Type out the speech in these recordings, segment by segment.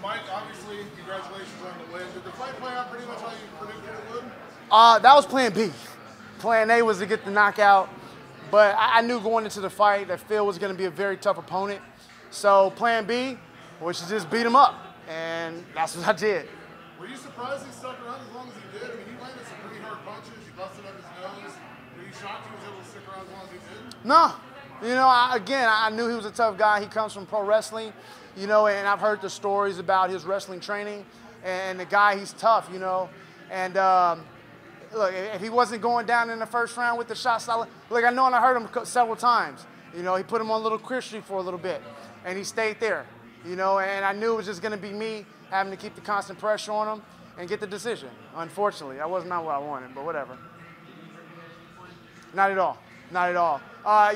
Mike, obviously, congratulations on the win. Did the fight play out pretty much how you predicted it would? That was plan B. Plan A was to get the knockout, but I knew going into the fight that Phil was going to be a very tough opponent. So plan B was to just beat him up, and that's what I did. Were you surprised he stuck around as long as he did? I mean, he landed some pretty hard punches. You busted up his nose. Were you shocked he was able to stick around as long as he did? No. You know, I knew he was a tough guy. He comes from pro wrestling, you know, and I've heard the stories about his wrestling training, and the guy, he's tough, you know. And look, if he wasn't going down in the first round with the shot solid, look, I know and I heard him several times. You know, he put him on a little queer street for a little bit, and he stayed there, you know, and I knew it was just going to be me having to keep the constant pressure on him and get the decision. Unfortunately, that was not what I wanted, but whatever. Not at all. Not at all.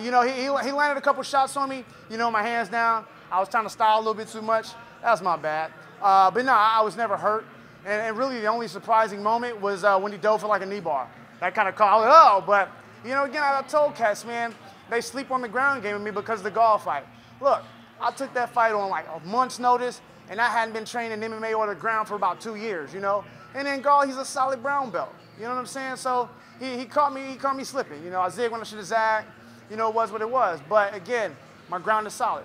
You know, he landed a couple shots on me. You know, my hands down. I was trying to style a little bit too much. That's my bad. But no, I was never hurt. And really the only surprising moment was when he dove for like a knee bar. That kind of caught, oh, but, you know, again, I told cats, man, they sleep on the ground game with me because of the golf fight. Look, I took that fight on like a month's notice, and I hadn't been training MMA or the ground for about 2 years, you know? And then golf, he's a solid brown belt. You know what I'm saying? So he caught me slipping. You know, I zigged when I should have zagged. You know, it was what it was. But again, my ground is solid.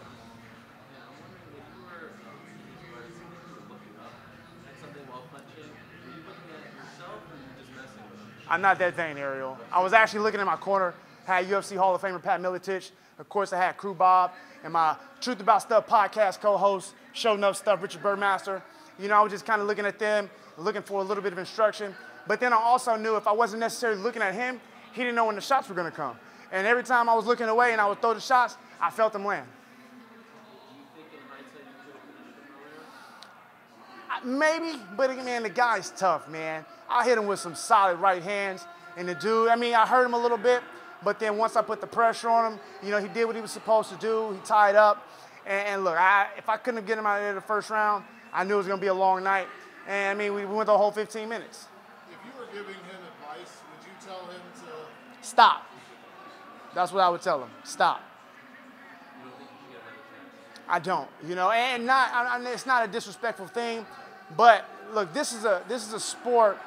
I'm not that vain, Ariel. I was actually looking at my corner, had UFC Hall of Famer Pat Miletich. Of course, I had Crew Bob and my Truth About Stuff podcast co-host, Show Enough Stuff, Richard Birdmaster. You know, I was just kind of looking at them, looking for a little bit of instruction. But then I also knew if I wasn't necessarily looking at him, he didn't know when the shots were going to come. And every time I was looking away and I would throw the shots, I felt them land. Maybe, but man, the guy's tough, man. I hit him with some solid right hands. And the dude, I mean, I hurt him a little bit, but then once I put the pressure on him, you know, he did what he was supposed to do. He tied up. And look, if I couldn't get him out of there the first round, I knew it was going to be a long night. And, I mean, we went the whole 15 minutes. If you were giving him advice, would you tell him to... Stop. That's what I would tell him. Stop. I don't, you know, and it's not a disrespectful thing, but look, this is a sport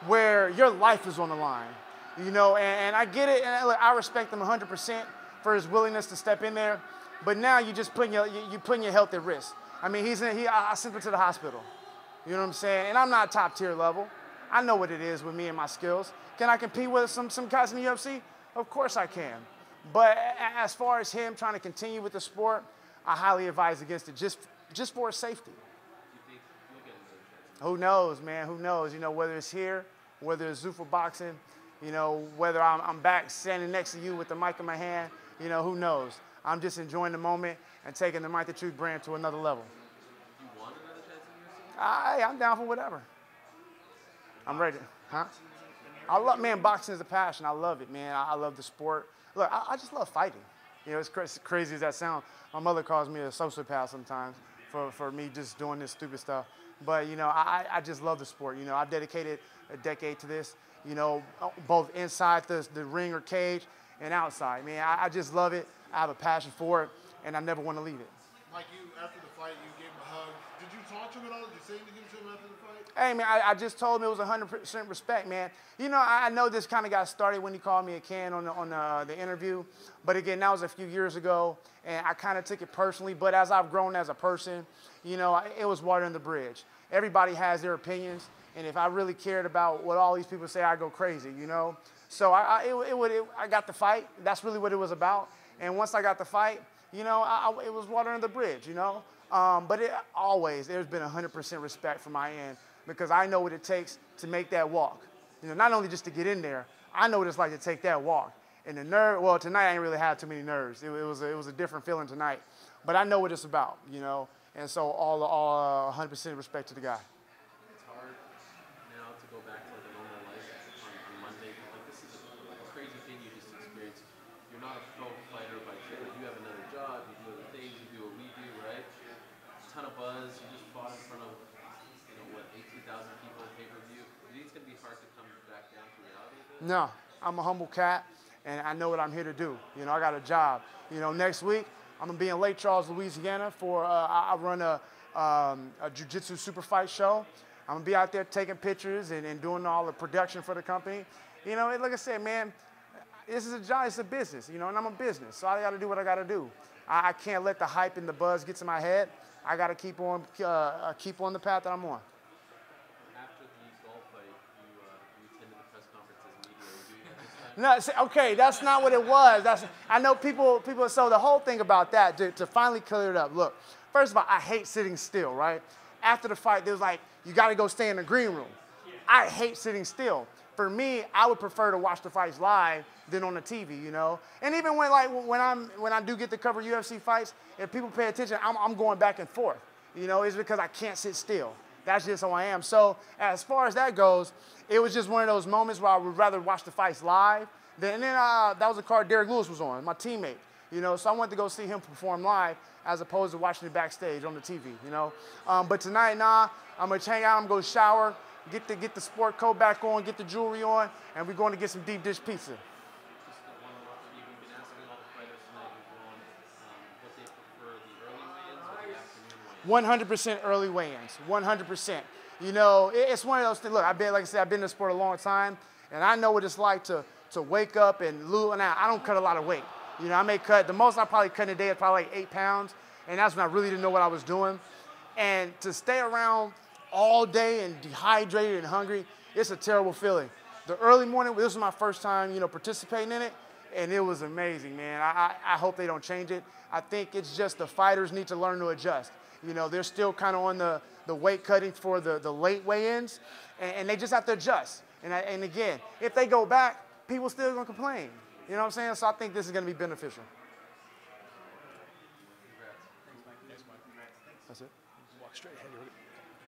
where your life is on the line, you know, and I get it, and look, I respect him 100% for his willingness to step in there, but now you're just putting your health at risk. I mean, I sent him to the hospital, you know what I'm saying, and I'm not top tier level. I know what it is with me and my skills. Can I compete with some guys in the UFC? Of course I can, but as far as him trying to continue with the sport, I highly advise against it, just for his safety. Who knows, man? Who knows? You know, whether it's here, whether it's Zuffa boxing, you know, whether I'm back standing next to you with the mic in my hand, you know, who knows? I'm just enjoying the moment and taking the Mike the Truth brand to another level. You want another chance in UFC? I'm down for whatever. I'm ready. Huh? I love, man, boxing is a passion. I love it, man. I love the sport. Look, I just love fighting. You know, as crazy as that sounds. My mother calls me a sociopath sometimes for me just doing this stupid stuff. But, you know, I just love the sport. You know, I've dedicated a decade to this, you know, both inside the ring or cage and outside. Man, I just love it. I have a passion for it, and I never want to leave it. Mike, after the fight, you gave him a hug. Did you talk to him at all? Did you say anything to him after the fight? Hey, man, I just told him it was 100% respect, man. You know, I know this kind of got started when he called me a can on the interview. But, again, that was a few years ago, and I kind of took it personally. But as I've grown as a person, you know, it was water in the bridge. Everybody has their opinions, and if I really cared about what all these people say, I'd go crazy, you know. So I got the fight. That's really what it was about. And once I got the fight, you know, it was water in the bridge, you know. But there's been 100% respect from my end because I know what it takes to make that walk. You know, not only just to get in there, I know what it's like to take that walk. And the nerve, well, tonight I ain't really had too many nerves. It was a different feeling tonight. But I know what it's about, you know. And so all 100% respect to the guy. It's hard now to go back to like a normal life on Monday. Like this is a crazy thing you just experienced. You're not a pro fighter by trade. You have another job. You do other things. You do what we do, right? A ton of buzz. You just fought in front of 18,000 people in pay-per-view. Do you think it's gonna be hard to come back down to reality? No, I'm a humble cat, and I know what I'm here to do. You know, I got a job. You know, next week I'm going to be in Lake Charles, Louisiana for, I run a jiu-jitsu super fight show. I'm going to be out there taking pictures and doing all the production for the company. You know, like I said, man, this is a job, it's a business, you know, and I'm a business. So I got to do what I got to do. I can't let the hype and the buzz get to my head. I got to keep on the path that I'm on. After the golf fight, you attended the press conference as media. No, okay, that's not what it was. I know people. So the whole thing about that, to finally clear it up. Look, first of all, I hate sitting still. Right after the fight, they was like, you got to go stay in the green room. I hate sitting still. For me, I would prefer to watch the fights live than on the TV, you know. And even when I do get to cover UFC fights, if people pay attention, I'm going back and forth. You know, it's because I can't sit still. That's just how I am. So as far as that goes, it was just one of those moments where I would rather watch the fights live. And then that was the card Derek Lewis was on, my teammate. You know, so I went to go see him perform live as opposed to watching it backstage on the TV. You know, but tonight, I'm gonna hang out. I'm gonna go shower. Get the sport coat back on, get the jewelry on, and we're going to get some deep dish pizza. Just one more thing. You've been asking all the fighters tonight what they prefer, the early weigh-ins or the afternoon weigh-ins? 100% early weigh-ins, 100%. You know, it's one of those things. Look, like I said, I've been in the sport a long time, and I know what it's like to wake up and lose. Now, I don't cut a lot of weight. You know, I may cut, the most I probably cut in a day is probably like 8 pounds, and that's when I really didn't know what I was doing. And to stay around all day and dehydrated and hungry, it's a terrible feeling. The early morning, this was my first time, you know, participating in it, and it was amazing, man. I hope they don't change it. I think it's just the fighters need to learn to adjust. You know, they're still kind of on the weight cutting for the late weigh-ins, and they just have to adjust. And again, if they go back, people still gonna complain. You know what I'm saying? So I think this is gonna be beneficial. Congrats. Thanks, Mike. That's it. Walk straight ahead.